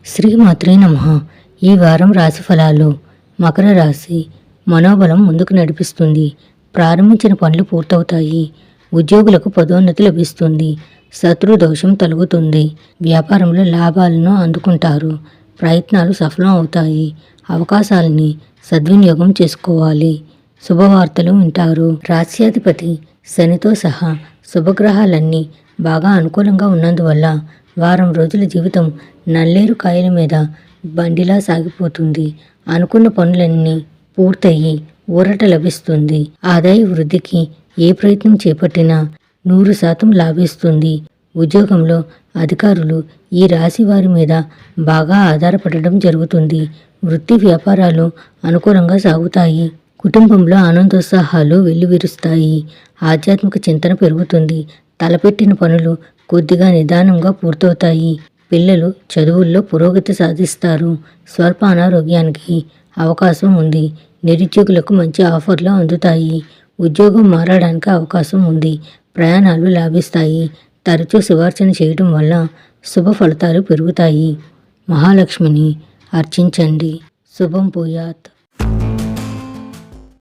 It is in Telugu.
శ్రీమాత్రే నమః. ఈ వారం రాశి ఫలాలు. మకర రాశి. మనోబలం ముందుకు నడిపిస్తుంది. ప్రారంభించిన పనులు పూర్తవుతాయి. ఉద్యోగులకు పదోన్నతి లభిస్తుంది. శత్రు దోషం తొలగుతుంది. వ్యాపారంలో లాభాలను అందుకుంటారు. ప్రయత్నాలు సఫలం అవుతాయి. అవకాశాలని సద్వినియోగం చేసుకోవాలి. శుభవార్తలు వింటారు. రాశ్యాధిపతి శనితో సహా శుభగ్రహాలన్నీ బాగా అనుకూలంగా ఉన్నందువల్ల వారం రోజుల జీవితం నల్లేరు కాయల మీద బండిలా సాగిపోతుంది. అనుకున్న పనులన్నీ పూర్తయి ఊరట లభిస్తుంది. ఆదాయ వృద్ధికి ఏ ప్రయత్నం చేపట్టినా 100% లాభిస్తుంది. ఉద్యోగంలో అధికారులు ఈ రాశి వారి మీద బాగా ఆధారపడడం జరుగుతుంది. వృత్తి వ్యాపారాలు అనుకూలంగా సాగుతాయి. కుటుంబంలో ఆనందోత్సాహాలు వెల్లివిరుస్తాయి. ఆధ్యాత్మిక చింతన పెరుగుతుంది. తలపెట్టిన పనులు కొద్దిగా నిదానంగా పూర్తవుతాయి. పిల్లలు చదువుల్లో పురోగతి సాధిస్తారు. స్వల్ప అనారోగ్యానికి అవకాశం ఉంది. నిరుద్యోగులకు మంచి ఆఫర్లు అందుతాయి. ఉద్యోగం మారడానికి అవకాశం ఉంది. ప్రయాణాలు లాభిస్తాయి. తరచూ శివార్చన చేయడం వల్ల శుభ ఫలితాలు పెరుగుతాయి. మహాలక్ష్మిని అర్చించండి. శుభం భూయాత్.